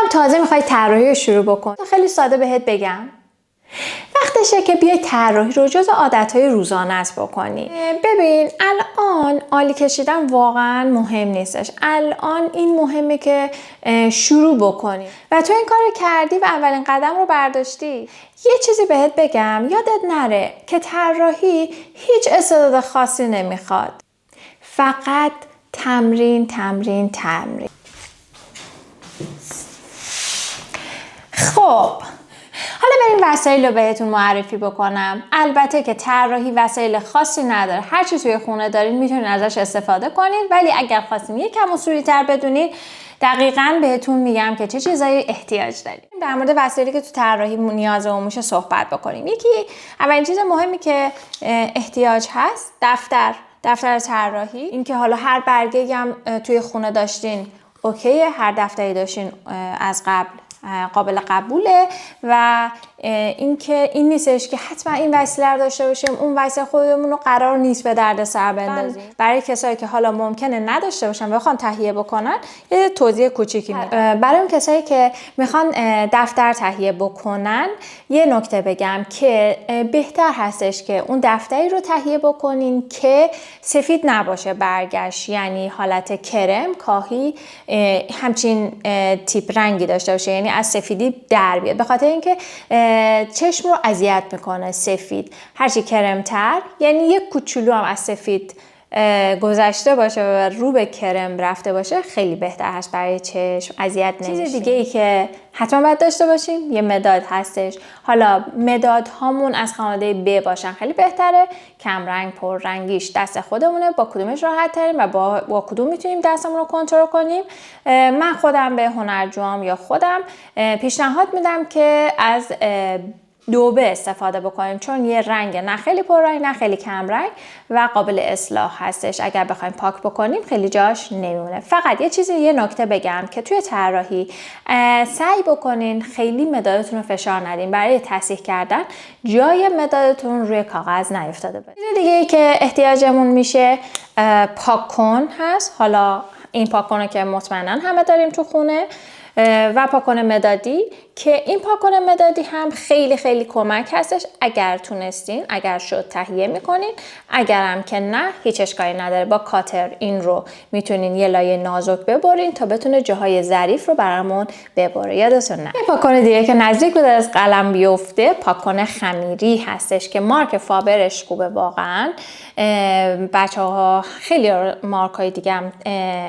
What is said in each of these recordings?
هم تازه میخوای طراحی رو شروع بکن. خیلی ساده بهت بگم، وقتشه که بیای طراحی رو جز عادتهای روزانه‌ات بکنی. ببین الان آلی کشیدن واقعا مهم نیستش. الان این مهمه که شروع بکنی و تو این کار کردی و اولین قدم رو برداشتی. یه چیزی بهت بگم، یادت نره که طراحی هیچ استعداد خاصی نمیخواد، فقط تمرین تمرین تمرین. خب حالا بریم وسایل رو بهتون معرفی بکنم. البته که طراحی وسایل خاصی نداره، هر چی توی خونه دارین میتونین ازش استفاده کنین، ولی اگر خواستین یکم اصولی تر بدونین دقیقاً بهتون میگم که چه چیزایی احتیاج دارین. در مورد وسایلی که تو طراحی نیازمون میشه صحبت بکنیم. یکی اولین چیز مهمی که احتیاج هست دفتر طراحی. اینکه حالا هر برگه‌ای هم توی خونه داشتین اوکیه، هر دفتری داشتین از قبل قابل قبوله و اینکه این نیستش که حتما این وسیله رو داشته باشیم، اون وسیله خودمون رو قرار نیست به درد سر بندازیم. برای کسایی که حالا ممکنه نداشته باشن بخوان تهیه بکنن یه توضیح کوچیکی میدم. برای اون کسایی که میخوان دفتر تهیه بکنن یه نکته بگم که بهتر هستش که اون دفتری رو تهیه بکنین که سفید نباشه برگش، یعنی حالت کرم کاهی همچین تیپ رنگی داشته باشه، یعنی از سفیدی در بیاد، به خاطر اینکه چشم رو اذیت میکنه سفید. هرچی کرمتر، یعنی یک کوچولو هم از سفید گذشته باشه و رو به کرم رفته باشه خیلی بهتر هست برای چشم، اذیت نمیشه. چیز دیگه ای که حتما باید داشته باشیم یه مداد هستش. حالا مداد هامون از خانواده ب باشن خیلی بهتره. کم رنگ پر رنگیش دست خودمونه، با کدومش راحت تریم و با کدوم میتونیم دستمون رو کنترل کنیم. من خودم به هنرجوام یا خودم پیشنهاد میدم که از 2B استفاده بکنیم، چون یه رنگ نه خیلی پررنگ نه خیلی کم رنگ و قابل اصلاح هستش. اگر بخوایم پاک بکنیم خیلی جاش نمیمونه. فقط یه نکته بگم که توی طراحی سعی بکنین خیلی مدادتون رو فشار ندین. برای تصحیح کردن جای مدادتون روی کاغذ نیفتاده باشه. چیز دیگه ای که احتیاجمون میشه پاک کن هست. حالا این پاک کنه که مطمئنا همه داریم تو خونه و پاکن مدادی، که این پاکن مدادی هم خیلی خیلی کمک هستش. اگر تونستین، اگر شد تهیه میکنین، اگرم که نه هیچ اشکالی نداره، با کاتر این رو میتونین یه لایه نازک ببرین تا بتونه جاهای ظریف رو برامون ببره. یادتون نه. پاکن دیگه که نزدیک بود از قلم بیفته پاکن خمیری هستش که مارک فابرش خوبه واقعا. بچه‌ها خیلی مارکای دیگه هم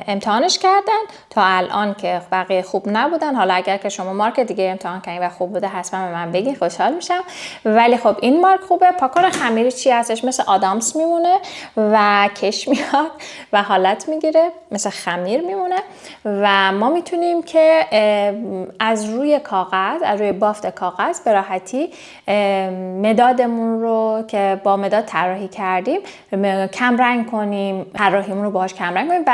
امتحانش کردن تا الان که بقیه خوب نبودن. حالا اگر که شما مارک دیگه امتحان کنید و خوب بوده حتما به من بگین، خوشحال میشم. ولی خب این مارک خوبه. پاکن خمیری چی هستش؟ مثل آدامس میمونه و کش میاد و حالت میگیره، مثل خمیر میمونه و ما میتونیم که از روی کاغذ، از روی بافت کاغذ به راحتی مدادمون رو که با مداد طراحی کردیم کم رنگ کنیم، طراحیمون رو باهاش کم رنگ کنیم.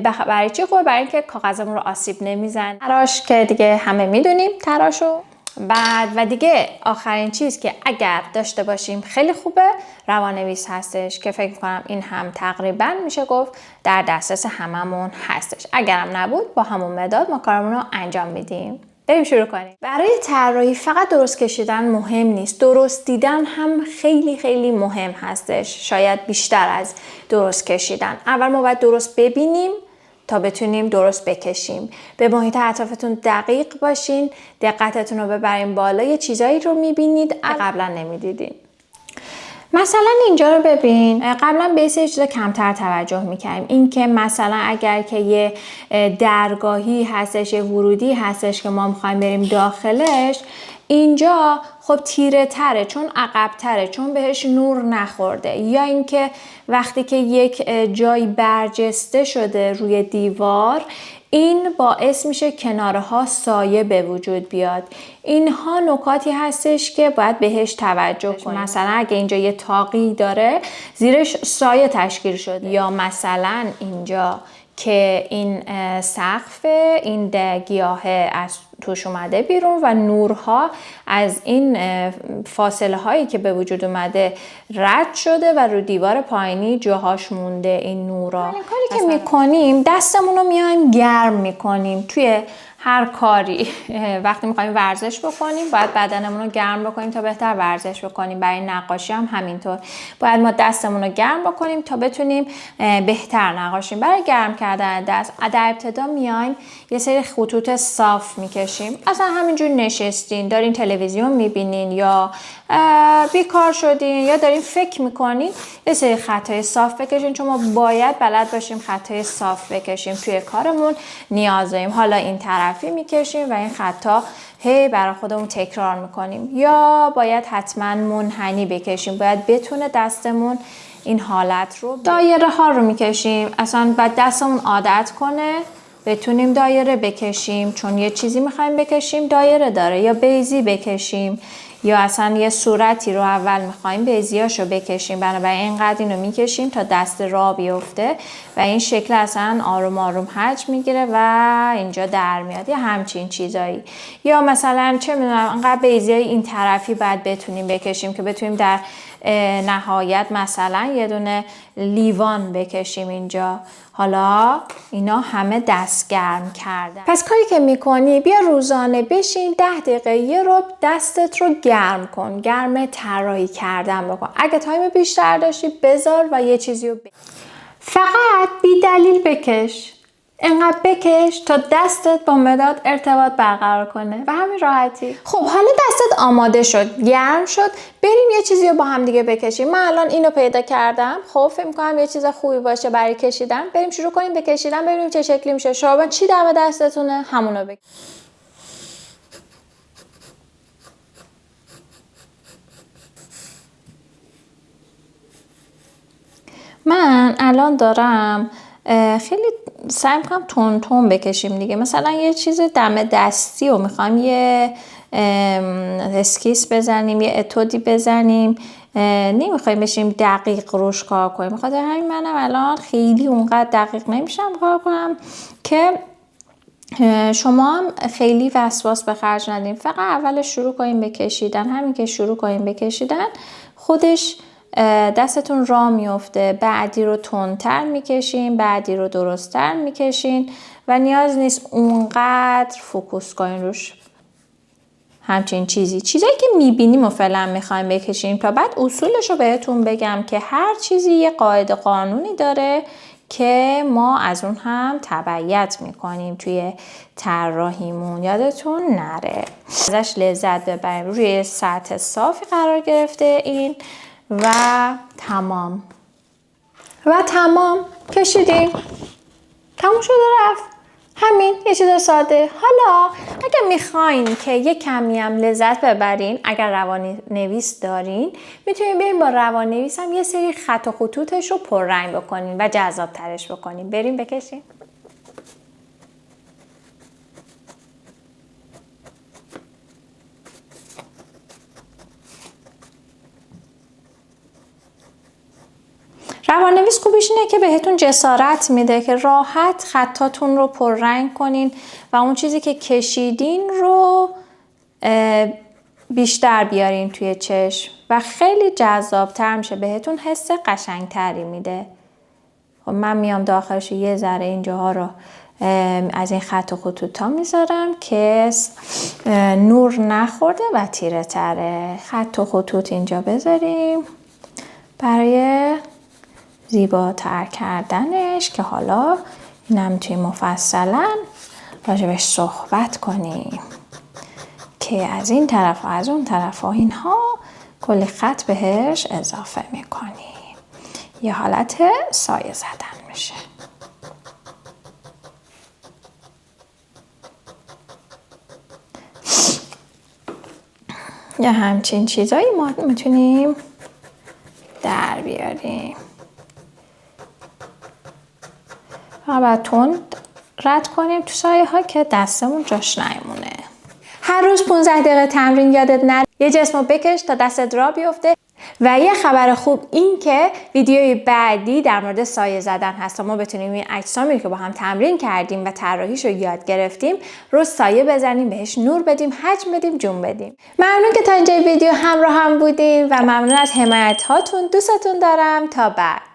و برای چی خوبه؟ برای اینکه کاغذمون رو آسیب نمیزنه. تراش که دیگه همه میدونیم تراشو. بعد و دیگه آخرین چیز که اگر داشته باشیم خیلی خوبه، روان‌نویس هستش که فکر کنم این هم تقریبا میشه گفت در دسترس هممون هستش. اگرم نبود با همون مداد ما کارمون رو انجام میدیم. بریم شروع کنیم. برای طراحی فقط درست کشیدن مهم نیست، درست دیدن هم خیلی خیلی مهم هستش، شاید بیشتر از درست کشیدن. اول ما باید درست ببینیم تا بتونیم درست بکشیم. به محیط اطرافتون دقیق باشین، دقتتون رو ببرین بالا، یه چیزایی رو میبینید قبلا نمیدیدین. مثلا اینجا رو ببین، قبلا به یه چیزا کمتر توجه میکردیم. این که مثلا اگر که یه درگاهی هستش، یه ورودی هستش که ما میخوایم بریم داخلش، اینجا خب تیره تره چون عقب تره، چون بهش نور نخورده. یا اینکه وقتی که یک جایی برجسته شده روی دیوار، این باعث میشه کنارها سایه به وجود بیاد. اینها نکاتی هستش که باید بهش توجه کنیم. مثلا اگه اینجا یه تاقی داره زیرش سایه تشکیل شده، یا مثلا اینجا که این سقف این گیاه از توش اومده بیرون و نورها از این فاصله هایی که به وجود اومده رد شده و رو دیوار پایینی جاهاش مونده این نورا. کاری که میکنیم دستمون رو میایم گرم میکنیم توی هر کاری وقتی میخوایم ورزش بکنیم باید بدنمون رو گرم بکنیم تا بهتر ورزش بکنیم. برای نقاشی هم همینطور باید ما دستمون رو گرم بکنیم تا بتونیم بهتر نقاشیم. برای گرم کردن دست در ابتدا میایم یه سری خطوط صاف میکشیم. اصلا همینجور نشستین دارین تلویزیون میبینین یا بیکار شدین یا دارین فکر میکنین یه سری خطای صاف بکشین، چون ما باید بلد باشیم خطای صاف بکشیم. توی کارمون نیاز داریم. حالا این طرفی میکشیم و این خطا هی برای خودمون تکرار میکنیم، یا باید حتما منحنی بکشیم. باید بتونه دستمون این حالت رو دایره ها رو میکشیم. اصلا باید دستمون عادت کنه بتونیم دایره بکشیم، چون یه چیزی میخوایم بکشیم دایره داره. یا بیضی بکشیم یا اصلا یه صورتی رو اول میخوایم بیضیاشو بکشیم، بنابراین اینقدر اینو میکشیم تا دست را بیفته و این شکل اصلا آروم آروم حجم میگیره و اینجا در میاد. یا همچین چیزایی. یا مثلا چه میدونم انقدر بیضیای این طرفی باید بتونیم بکشیم که بتونیم در نهایت مثلا یه دونه لیوان بکشیم اینجا. حالا اینا همه دست گرم کردن. پس کاری که میکنی بیا روزانه بشین 10 دقیقه یه رو دستت رو گرم کن، گرم طراحی کردن بکن. اگه تایم بیشتر داشتی بذار و یه چیزی رو فقط بی دلیل بکش. اینقدر بکش تا دستت با مداد ارتباط برقرار کنه و همین راحتی. خب حالا دستت آماده شد، گرم شد، بریم یه چیزی رو با هم دیگه بکشیم. من الان اینو پیدا کردم، خب فکر می‌کنم یه چیز خوبی باشه برای کشیدن. بریم شروع کنیم به کشیدن ببینیم چه شکلی میشه. شما چی دم دستتونه همونو بکش. من الان دارم خیلی سعی میکنم تون تون بکشیم دیگه. مثلا یه چیز دم دستی رو میخوایم یه اسکیس بزنیم، یه اتودی بزنیم، نمیخوایم بشیم دقیق روش کار کنیم. بخاطر همین منم الان خیلی اونقدر دقیق نمیشم کار کنم که شما هم خیلی وسواس به خرج ندیم. فقط اول شروع کنیم به کشیدن. همین که شروع کنیم به کشیدن خودش دستتون راه میفته. بعدی رو تندتر میکشین، بعدی رو درستتر میکشین و نیاز نیست اونقدر فوکوس کنین روش. همچین چیزایی که میبینیم و فعلا میخوایم بکشیم تا بعد اصولش رو بهتون بگم که هر چیزی یه قاعده قانونی داره که ما از اون هم تبعیت میکنیم توی طراحیمون. یادتون نره ازش لذت ببریم. روی سطح صافی قرار گرفته این و تمام کشیدیم، تموم شد و رفت. همین یه چیز ساده. حالا اگر میخواین که یه کمی هم لذت ببرین، اگر روان‌نویس دارین میتونین بریم با روان‌نویس هم یه سری خط و خطوطش رو پررنگ بکنین و جذاب ترش بکنین. بریم بکشین. روان‌نویس خوبیش اینه که بهتون جسارت میده که راحت خطاتون رو پررنگ کنین و اون چیزی که کشیدین رو بیشتر بیارین توی چشم و خیلی جذابتر میشه، بهتون حس قشنگتری میده. خب من میام داخلش یه ذره اینجاها رو از این خط و خطوطا میذارم که نور نخورده و تیره تره. خط و خطوط اینجا بذاریم برای زیباتر کردنش که حالا اینم توی مفصلا راجبش صحبت کنیم که از این طرف و از اون طرف و اینها کلی خط بهش اضافه میکنیم. یه حالت سایه زدن میشه. یا همچین چیزایی ما میتونیم در بیاریم. باید تند رد کنیم تو سایه ها که دستمون جاش نیمونه. هر روز 15 دقیقه تمرین. یادت نره یه جسم رو بکش تا دستت را بیفته. و یه خبر خوب این که ویدیوی بعدی در مورد سایه زدن هست تا ما بتونیم این اجسامی که با هم تمرین کردیم و طراحیش رو یاد گرفتیم رو سایه بزنیم، بهش نور بدیم، حجم بدیم، جون بدیم. ممنون که تا اینجای ویدیو همراه هم بودین و ممنون از حمایت هاتون. دوستتون دارم. تا بعد.